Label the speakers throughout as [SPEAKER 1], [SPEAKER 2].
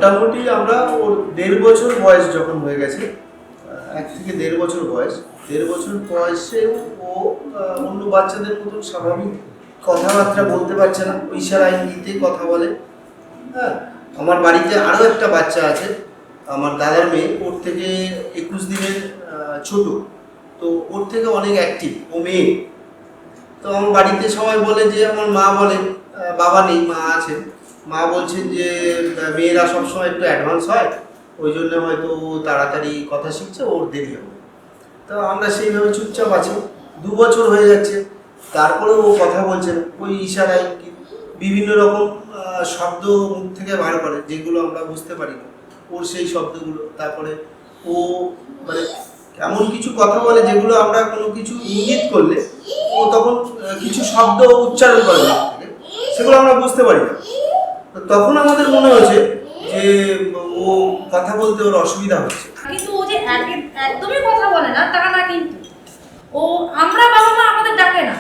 [SPEAKER 1] মোটামুটি আমরা ওর 1.5 বছর বয়স যখন হয়ে গেছে, 1 থেকে 1.5 বছর বয়স, 1.5 বছর বয়সে ও অন্য বাচ্চাদের মতন স্বাভাবিক কথাবার্তা বলতে পারছে না, ইশারা ইঙ্গিতে কথা বলে। হ্যাঁ, আমার বাড়িতে আরও একটা বাচ্চা আছে, আমার দাদার মেয়ে, ওর থেকে 21 দিনের ছোট, তো ওর থেকে অনেক অ্যাক্টিভ, ও মেয়ে। তো আমার বাড়িতে সবাই বলে যে, আমার মা বলে, বাবা নেই, মা আছেন, মা বলছেন যে মেয়েরা সবসময় একটু অ্যাডভান্স হয়, ওই জন্য হয়তো তাড়াতাড়ি কথা শিখছে, ওর দেরি হবে। তো আমরা সেইভাবে চুপচাপ আছি। 2 বছর হয়ে যাচ্ছে, তারপরেও ও কথা বলছে না, ওই ইশারায় বিভিন্ন রকম শব্দ মুখ থেকে বার করে, যেগুলো আমরা বুঝতে পারি না, ওর সেই শব্দগুলো। তারপরে ও মানে এমন কিছু কথা বলে যেগুলো আমরা কোনো কিছু ইঙ্গিত করলে ও তখন কিছু শব্দ উচ্চারণ করে মুখ থেকে, সেগুলো আমরা বুঝতে পারি না। তো তখন আমাদের মনে হয়েছে যে ও কথা বলতে ওর অসুবিধা হচ্ছে।
[SPEAKER 2] কিন্তু ও যে একদমই কথা বলে না তা না, কিন্তু ও আমরা বাবা মা আমাদের ডাকে না,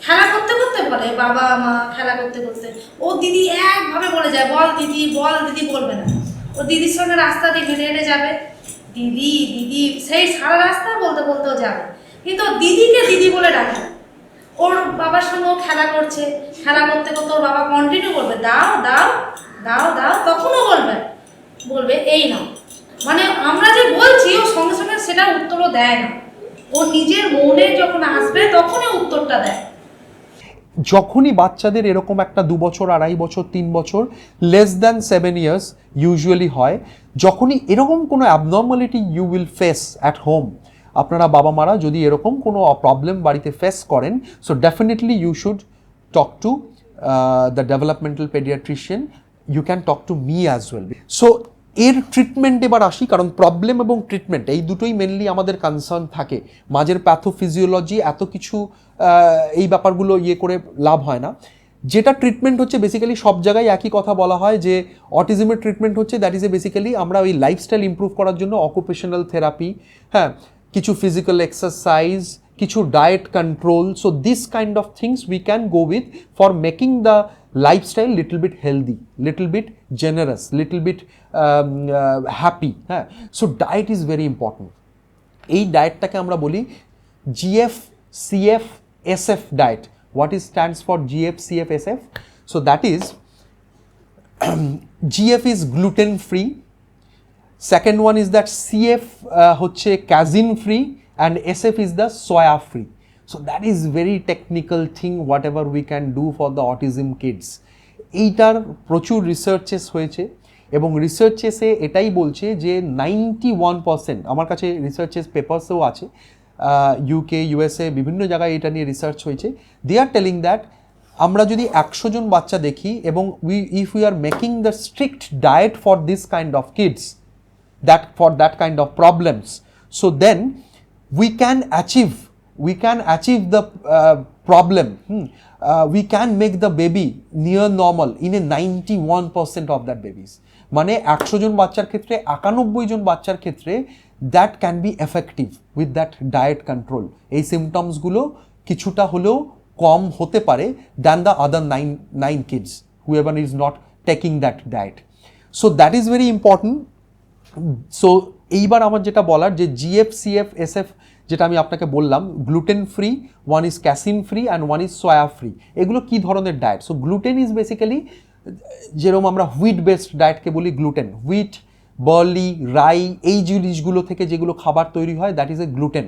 [SPEAKER 2] খেলা করতে করতে বলে বাবা মা, খেলা করতে করতে ও দিদি একভাবে বলে যায়, বল দিদি বল দিদি, বলবে না। ও দিদির সঙ্গে রাস্তা দিয়ে হেঁটে হেঁটে যাবে, দিদি দিদি, সেই সারা রাস্তা বলতে বলতেও যাবে, কিন্তু ও দিদিকে দিদি বলে ডাকে। ওর বাবার সঙ্গে ও খেলা করছে, খেলা করতে করতে ওর বাবা কন্টিনিউ করবে, দাও দাও দাও দাও, তখনও বলবে বলবে এই নাও। মানে আমরা যে বলছি ও সঙ্গে সঙ্গে সেটা উত্তরও দেয় না, ও নিজের মনে যখন আসবে তখনই উত্তরটা দেয়।
[SPEAKER 3] যখনই বাচ্চাদের এরকম একটা 2 বছর, 2.5 বছর, 3 বছর, লেস দ্যান 7 ইয়ার্স ইউজুয়ালি হয়, যখনই এরকম কোনো abnormality you will face at home, আপনারা বাবা মারা যদি এরকম কোনো প্রবলেম বাড়িতে ফেস করেন, so definitely you should talk to the developmental paediatrician, you can talk to me as well. So এর ট্রিটমেন্ট এবার আসি, কারণ প্রবলেম এবং ট্রিটমেন্ট এই দুটোই মেনলি আমাদের কনসার্ন থাকে। মাঝের প্যাথোফিজিওলজি এত কিছু এই ব্যাপারগুলো ইয়ে করে লাভ হয় না। যেটা ট্রিটমেন্ট হচ্ছে বেসিক্যালি সব জায়গায় একই কথা বলা হয় যে অটিজমের ট্রিটমেন্ট হচ্ছে দ্যাট ইজ এ বেসিক্যালি আমরা ওই লাইফস্টাইল ইমপ্রুভ করার জন্য অকুপেশনাল থেরাপি, হ্যাঁ, কিছু ফিজিক্যাল এক্সারসাইজ, কিছু diet control. So this kind of things we can go with for making the lifestyle little bit healthy, little bit generous, little bit happy. হ্যাঁ, so diet is very important. এই ডায়েটটাকে আমরা বলি GF-CF-SF diet. What is stands for GF-CF-SF? So that is GF is gluten free, second one is that CF হচ্ছে casein free, and SF is the soya free. So that is very technical thing whatever we can do for the autism kids. এইটার প্রচুর researches হয়েছে এবং রিসার্চেসে এটাই বলছে যে 91%, আমার কাছে রিসার্চেস পেপারসেও আছে, UK, USA বিভিন্ন জায়গায় এটা নিয়ে রিসার্চ হয়েছে, দে আর টেলিং দ্যাট আমরা যদি 100 জন বাচ্চা দেখি এবং if we are making the strict diet for this kind of kids, for that kind of problems, so then we can achieve the problem. We can make the baby near normal in a 91% of that babies. মানে 100 জন বাচ্চার ক্ষেত্রে 91 জন বাচ্চার ক্ষেত্রে that can be effective with that diet control. এই সিমটমসগুলো কিছুটা হলেও কম হতে পারে than the other 9 kids whoever is not taking that diet. So that is very important. So এইবার আমার যেটা বলার যে GF-CF-SF যেটা আমি আপনাকে বললাম, gluten free, one is casein free and one is soya free. এগুলো কী ধরনের diet? So gluten is basically যেরকম আমরা হুইট বেসড ডায়েটকে বলি গ্লুটেন, হুইট, বার্লি, রাই, এই জিনিসগুলো থেকে যেগুলো খাবার তৈরি হয় that is a gluten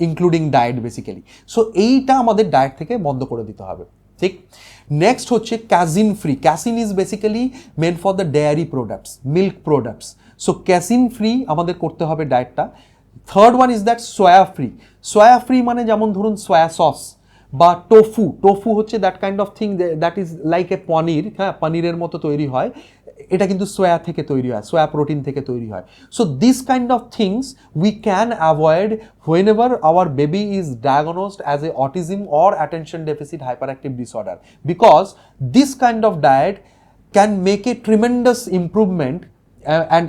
[SPEAKER 3] including diet basically. So এইটা আমাদের ডায়েট থেকে বন্ধ করে দিতে হবে, ঠিক? নেক্সট হচ্ছে casein free. Casein is basically meant for the dairy products, milk products. So casein free আমাদের করতে হবে ডায়েটটা। Third one is that soya free. Soya free মানে যেমন ধরুন সয়া সস বা টোফু হচ্ছে that kind of thing that is like a paneer, হ্যাঁ, পনিরের মতো তৈরি হয়, এটা কিন্তু সোয়া থেকে তৈরি হয়, সোয়া প্রোটিন থেকে তৈরি হয়। So this kind of things we can avoid whenever our baby is diagnosed as a autism or attention deficit hyperactive disorder, because this kind of diet can make a tremendous improvement. And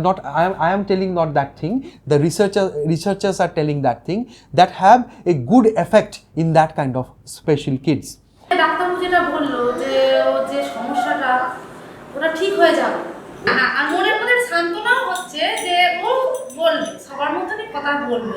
[SPEAKER 3] not I am telling not that thing, the researchers are telling that thing, that have a good effect in that kind of special kids.
[SPEAKER 2] ডাক্তারবাবু যেটা বললো যে ও যে সমস্যাটা, ও ওটা ঠিক হয়ে যাবে। আর মনের মধ্যে সান্ত্বনাও হচ্ছে যে ও বলবে, সবার মতনই কথা বলবে।